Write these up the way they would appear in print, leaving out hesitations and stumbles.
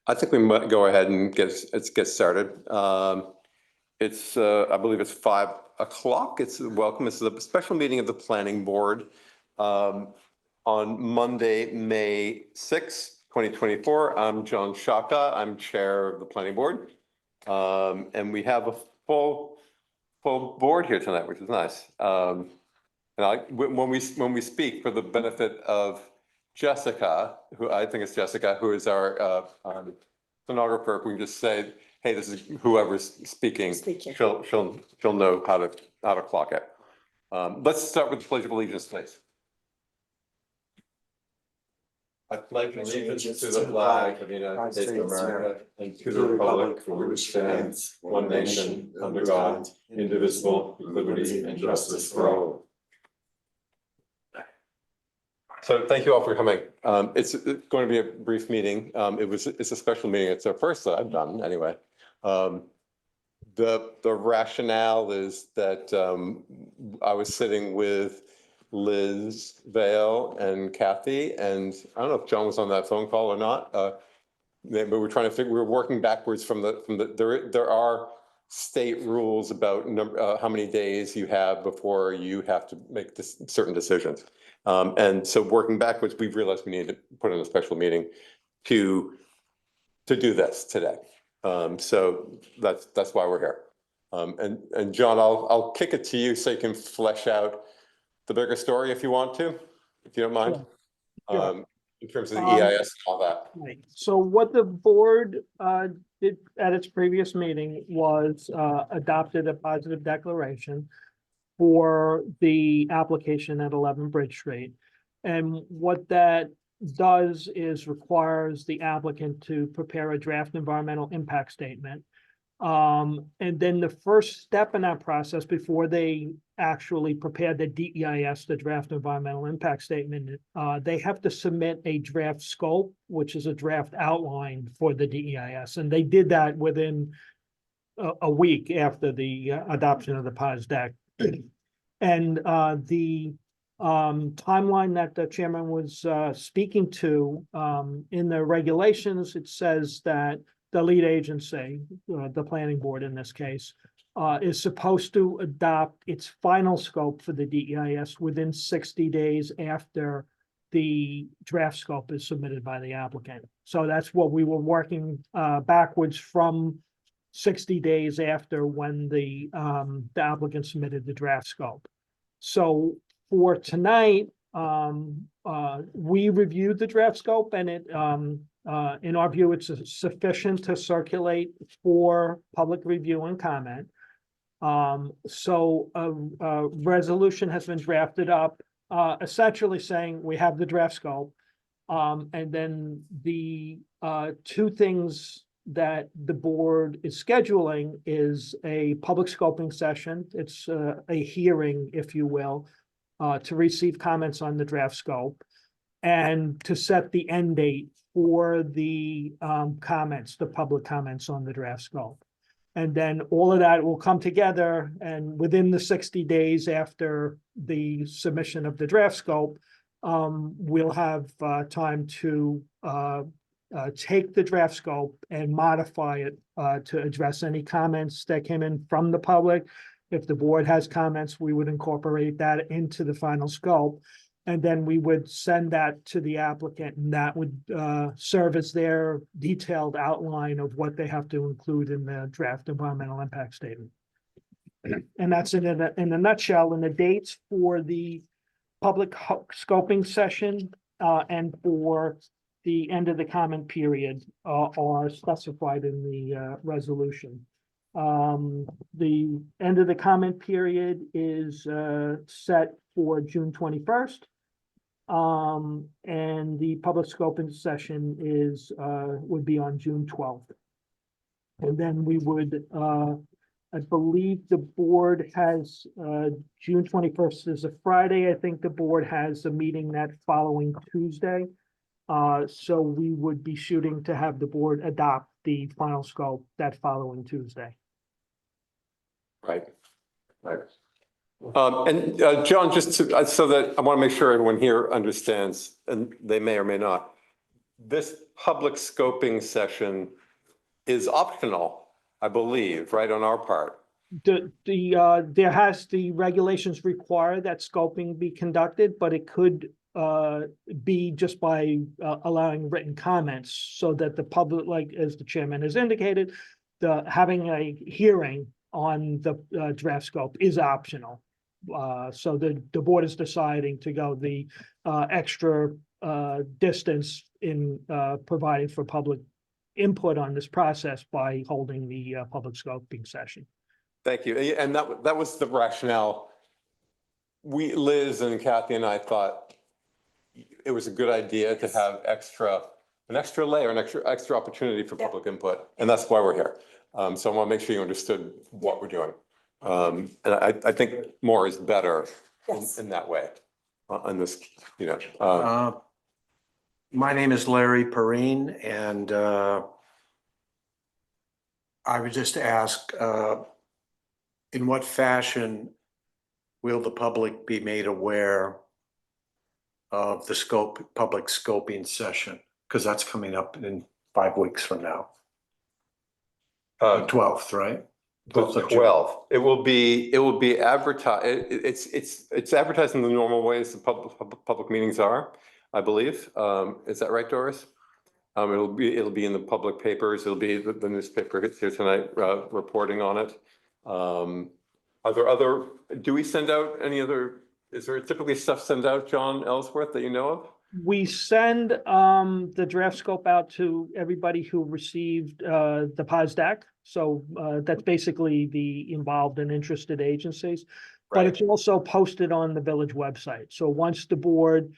I think we might go ahead and get started. It's I believe it's 5 o'clock. It's welcome. It's a special meeting of the Planning Board on Monday, May 6th, 2024. I'm John Shaka. I'm Chair of the Planning Board, and we have a full board here tonight, which is nice. And when we speak, for the benefit of Jessica, who I think is Jessica, who is our stenographer, if we can just say, hey, this is whoever's speaking. She'll know how to clock it. Let's start with the Pledge of Allegiance, please. I pledge allegiance to the flag of the United States of America and to the republic for which stands one nation under God, indivisible, with liberty and justice for all. So thank you all for coming. It's going to be a brief meeting. It's a special meeting. It's our first that I've done anyway. The rationale is that I was sitting with Liz Vale and Kathy, and I don't know if John was on that phone call or not. But we're trying to we're working backwards from there are state rules about how many days you have before you have to make certain decisions. And so working backwards, we've realized we need to put in a special meeting to do this today. So that's why we're here. And John, I'll kick it to you so you can flesh out the bigger story if you want to, if you don't mind. Sure. In terms of the EIS and all that. Right. So what the board did at its previous meeting was adopted a positive declaration for the application at 11 Bridge Street. And what that does is requires the applicant to prepare a draft environmental impact statement. And then the first step in that process, before they actually prepare the DEIS, the draft environmental impact statement, they have to submit a draft scope, which is a draft outline for the DEIS. And they did that within a week after the adoption of the POS deck. And the timeline that the chairman was speaking to in the regulations, it says that the lead agency, the planning board in this case, is supposed to adopt its final scope for the DEIS within 60 days after the draft scope is submitted by the applicant. So that's what we were working backwards from 60 days after when the applicant submitted the draft scope. So for tonight, we reviewed the draft scope, and it in our view, it's sufficient to circulate for public review and comment. So a resolution has been drafted up, essentially saying we have the draft scope. And then the two things that the board is scheduling is a public scoping session. It's a hearing, if you will, to receive comments on the draft scope and to set the end date for the comments, the public comments on the draft scope. And then all of that will come together, and within the 60 days after the submission of the draft scope, we'll have time to take the draft scope and modify it to address any comments that came in from the public. If the board has comments, we would incorporate that into the final scope. And then we would send that to the applicant, and that would serve as their detailed outline of what they have to include in the draft environmental impact statement. And that's in a nutshell. And the dates for the public scoping session and for the end of the comment period are specified in the resolution. The end of the comment period is set for June 21st. And the public scoping session is would be on June 12th. And then we would I believe the board has June 21st is a Friday. I think the board has a meeting that following Tuesday. So we would be shooting to have the board adopt the final scope that following Tuesday. Right. John, just to, so that I want to make sure everyone here understands, and they may or may not, this public scoping session is optional, I believe, right, on our part. The regulations require that scoping be conducted, but it could be just by allowing written comments so that the public, like as the chairman has indicated, having a hearing on the draft scope is optional. So the board is deciding to go the extra distance in providing for public input on this process by holding the public scoping session. Thank you. And that was the rationale. Liz and Kathy and I thought it was a good idea to have an extra layer, an extra opportunity for public input. And that's why we're here. So I want to make sure you understood what we're doing. And I think more is better in that way on this, My name is Larry Perrine, and I would just ask, in what fashion will the public be made aware of the public scoping session? Because that's coming up in 5 weeks from now. The 12th, right? The 12th. It will be advertised. It's advertised in the normal ways the public meetings are, I believe. Is that right, Doris? It'll be in the public papers. It'll be the newspaper here tonight reporting on it. Are there do we send out any other, is there typically stuff sent out, John Ellsworth, that you know of? We send the draft scope out to everybody who received the POSDAC. So that's basically the involved and interested agencies. But it's also posted on the village website. So once the board,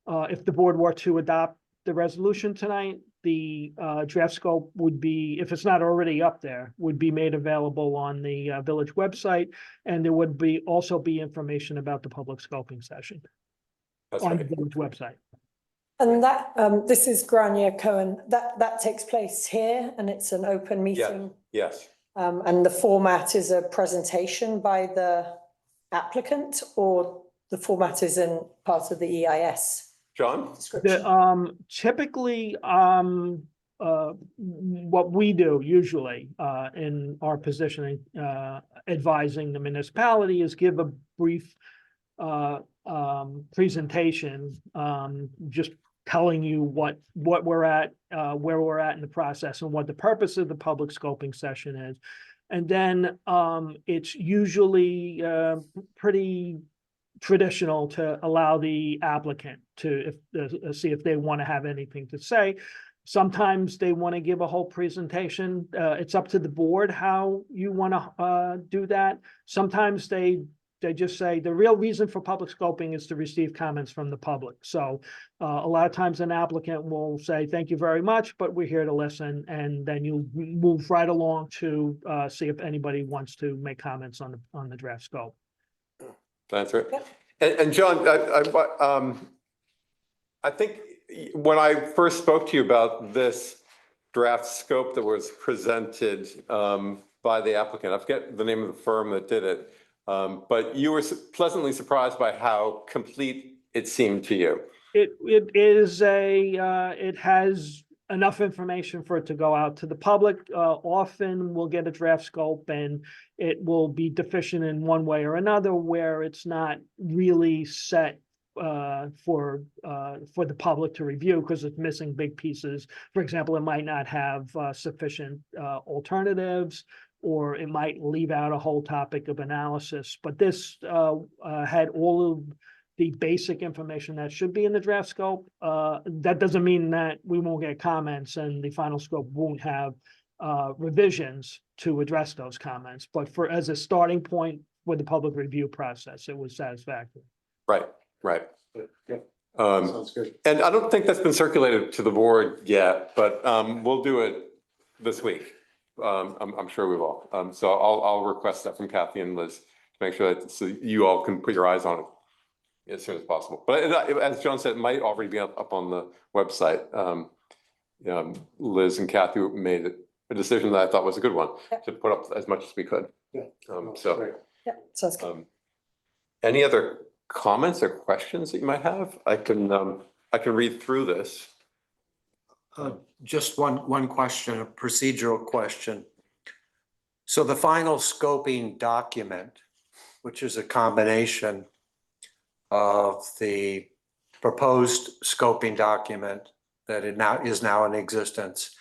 if the board were to adopt the resolution tonight, the draft scope would be, if it's not already up there, would be made available on the village website. And there would also be information about the public scoping session on the village website. And that, this is Grania Cohen, that takes place here and it's an open meeting. Yes. And the format is a presentation by the applicant, or the format is in part of the EIS John? description? Typically, what we do usually in our positioning, advising the municipality, is give a brief presentation, just telling you what we're at, where we're at in the process, and what the purpose of the public scoping session is. And then it's usually pretty traditional to allow the applicant to see if they want to have anything to say. Sometimes they want to give a whole presentation. It's up to the board how you want to do that. Sometimes they just say the real reason for public scoping is to receive comments from the public. So a lot of times an applicant will say, thank you very much, but we're here to listen. And then you move right along to see if anybody wants to make comments on the draft scope. That's right. And John, I think when I first spoke to you about this draft scope that was presented by the applicant, I forget the name of the firm that did it, but you were pleasantly surprised by how complete it seemed to you. It has enough information for it to go out to the public. Often we'll get a draft scope and it will be deficient in one way or another, where it's not really set for the public to review because it's missing big pieces. For example, it might not have sufficient alternatives, or it might leave out a whole topic of analysis. But this had all of the basic information that should be in the draft scope. That doesn't mean that we won't get comments and the final scope won't have revisions to address those comments. But as a starting point with the public review process, it was satisfactory. Right. Yeah. Sounds good. And I don't think that's been circulated to the board yet, but we'll do it this week. I'm sure we will. So I'll request that from Kathy and Liz to make sure that so you all can put your eyes on it as soon as possible. But as John said, it might already be up on the website. Liz and Kathy made a decision that I thought was a good one to put up as much as we could. Yeah. So Yeah, sounds good. Any other comments or questions that you might have? I can read through this. Just one question, a procedural question. So the final scoping document, which is a combination of the proposed scoping document that is now in existence,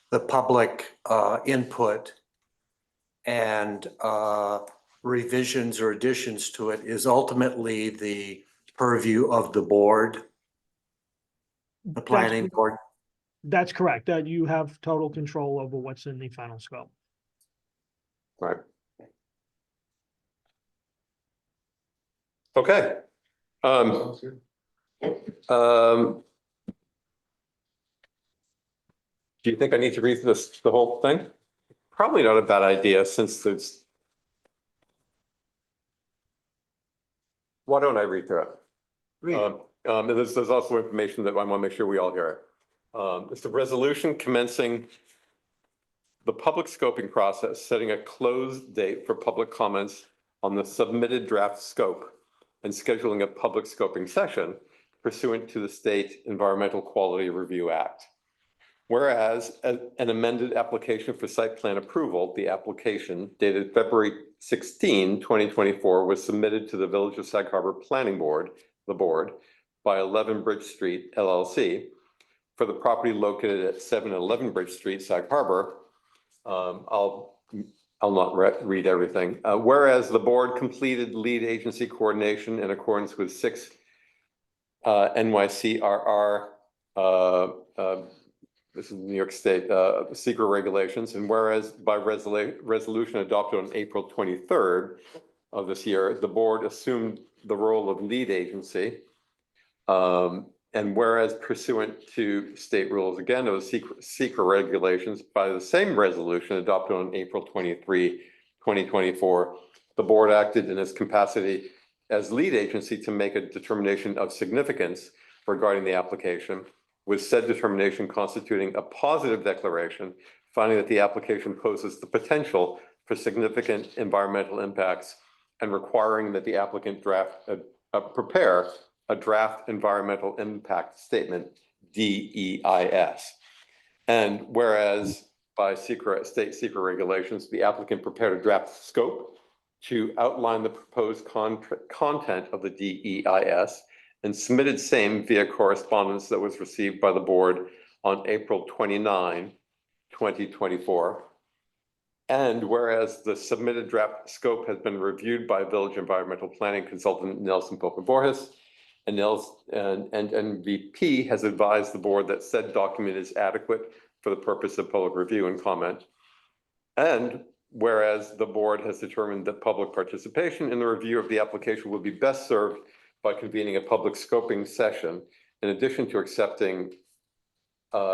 the public input and revisions or additions to it, is ultimately the purview of the board, the planning board. That's correct. You have total control over what's in the final scope. Right. Okay. Do you think I need to read the whole thing? Probably not a bad idea, since there's. Why don't I read through it? And there's also information that I want to make sure we all hear it. It's a resolution commencing the public scoping process, setting a close date for public comments on the submitted draft scope and scheduling a public scoping session pursuant to the State Environmental Quality Review Act. Whereas an amended application for site plan approval, the application dated February 16, 2024, was submitted to the Village of Sag Harbor Planning Board, the board, by 11 Bridge Street LLC for the property located at 711 Bridge Street, Sag Harbor. I'll not read everything. Whereas the board completed lead agency coordination in accordance with 6 NYCRR, this is New York State secret regulations, and whereas by resolution adopted on April 23rd of this year, the board assumed the role of lead agency. And whereas pursuant to state rules, again, those secret regulations, by the same resolution adopted on April 23, 2024, the board acted in its capacity as lead agency to make a determination of significance regarding the application, with said determination constituting a positive declaration, finding that the application poses the potential for significant environmental impacts and requiring that the applicant prepare a draft environmental impact statement, DEIS. And whereas by state secret regulations, the applicant prepared a draft scope to outline the proposed content of the DEIS and submitted same via correspondence that was received by the board on April 29, 2024. And whereas the submitted draft scope has been reviewed by Village Environmental Planning Consultant Nelson Pope and Borges, and MVP has advised the board that said document is adequate for the purpose of public review and comment. And whereas the board has determined that public participation in the review of the application would be best served by convening a public scoping session, in addition to accepting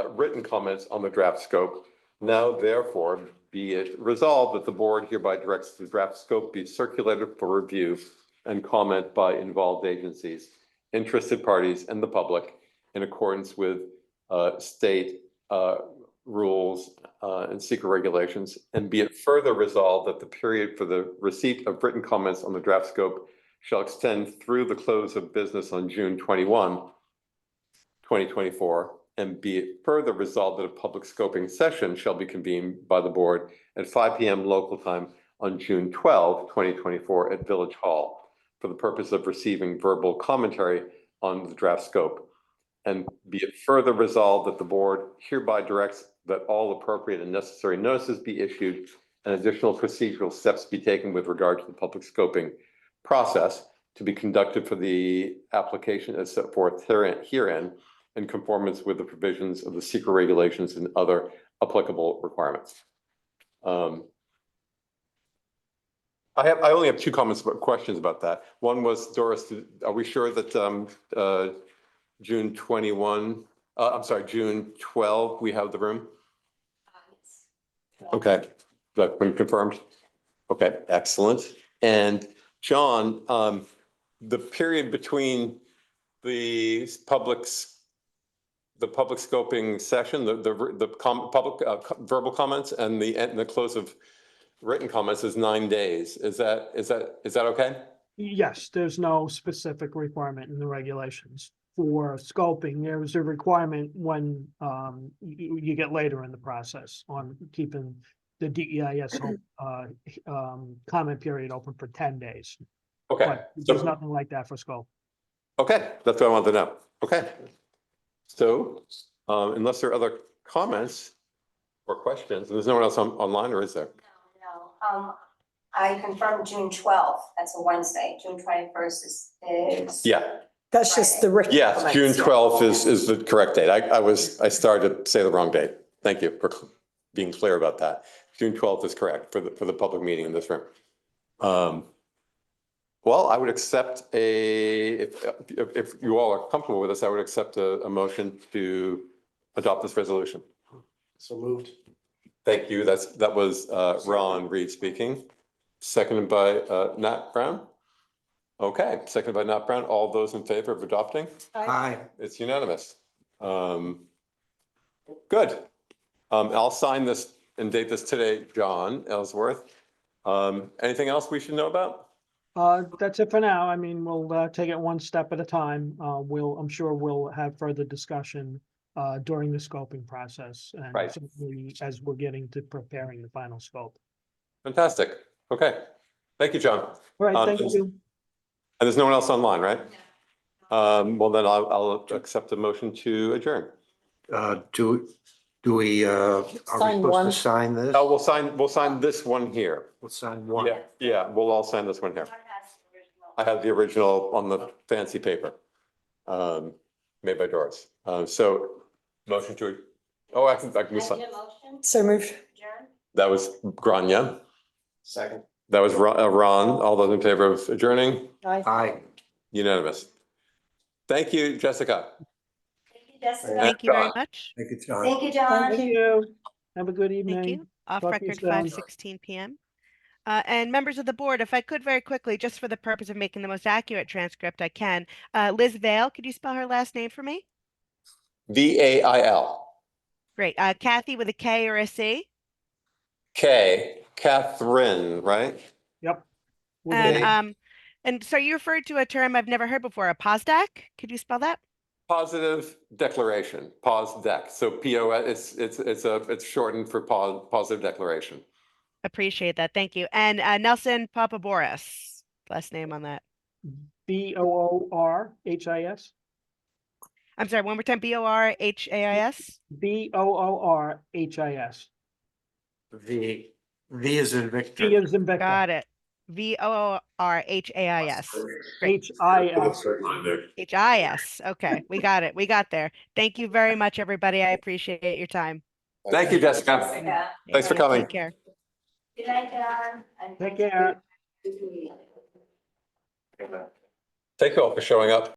written comments on the draft scope. Now, therefore, be it resolved that the board hereby directs the draft scope be circulated for review and comment by involved agencies, interested parties, and the public in accordance with state rules and secret regulations. And be it further resolved that the period for the receipt of written comments on the draft scope shall extend through the close of business on June 21, 2024. And be it further resolved that a public scoping session shall be convened by the board at 5 p.m. local time on June 12, 2024 at Village Hall for the purpose of receiving verbal commentary on the draft scope. And be it further resolved that the board hereby directs that all appropriate and necessary notices be issued and additional procedural steps be taken with regard to the public scoping process to be conducted for the application as set forth herein in conformance with the provisions of the secret regulations and other applicable requirements. I only have two questions about that. One was, Doris, are we sure that June 12, we have the room? Okay, that's been confirmed. Okay, excellent. And John, the period between the public scoping session, the public verbal comments and the close of written comments is 9 days. Is that okay? Yes, there's no specific requirement in the regulations for scoping. There's a requirement when you get later in the process on keeping the DEIS comment period open for 10 days. Okay, But there's so, nothing like that for scope. okay, that's what I wanted to know. Okay. So, unless there are other comments or questions, there's no one else online, or is there? No, I confirmed June 12th, that's a Wednesday, June 21st is. Yeah, That's just the written yes, comments. June 12th is the correct date. I started to say the wrong date. Thank you for being clear about that. June 12th is correct for the public meeting in this room. Well, I would accept if you all are comfortable with this, I would accept a motion to adopt this resolution. So moved. Thank you. That was Ron Reed speaking, seconded by Nat Brown. Okay, seconded by Nat Brown. All those in favor of adopting? Aye. It's unanimous. Good. I'll sign this and date this today, John Ellsworth. Anything else we should know about? That's it for now. I mean, we'll take it one step at a time. I'm sure we'll have further discussion during the scoping process and Right. certainly as we're getting to preparing the final scope. Fantastic. Okay. Thank you, John. All right, thank you. And there's no one else online, right? Well, then I'll accept the motion to adjourn. Do we, are we Sign supposed one. to sign this? Oh, we'll sign this one here. We'll sign one. Yeah, we'll all sign this one here. I have the original on the fancy paper, made by Doris. So motion to, I can sign. So moved. That was Grania. Second. That was Ron. All those in favor of adjourning? Aye. Aye. Unanimous. Thank you, Jessica. Thank you, Jessica. Thank you very John. much. Thank you, John. Thank you, John. Thank you. Have a good Thank evening. you. Off Talk to you record, soon. 5:16 PM. And members of the board, if I could very quickly, just for the purpose of making the most accurate transcript I can, Liz Vale, could you spell her last name for me? VAIL. Great. Kathy with a K or a C? K, Catherine, right? Yep. With an A. And so you referred to a term I've never heard before, a POSDEC? Could you spell that? Positive declaration, POSDEC. So it's shortened for positive declaration. Appreciate that. Thank you. And Nelson Papaboris, last name on that. BOORHIS. I'm sorry, one more time, BORHAIS? BOORHIS. V is in G Victor. is in Victor. Got it. VOORHAIS. HIS. HIS. Okay, we got it. We got there. Thank you very much, everybody. I appreciate your time. Thank you, Jessica. Jessica. Thanks for you. coming. Take care. Good night, John. and Take thank you. care. Thank you all for showing up.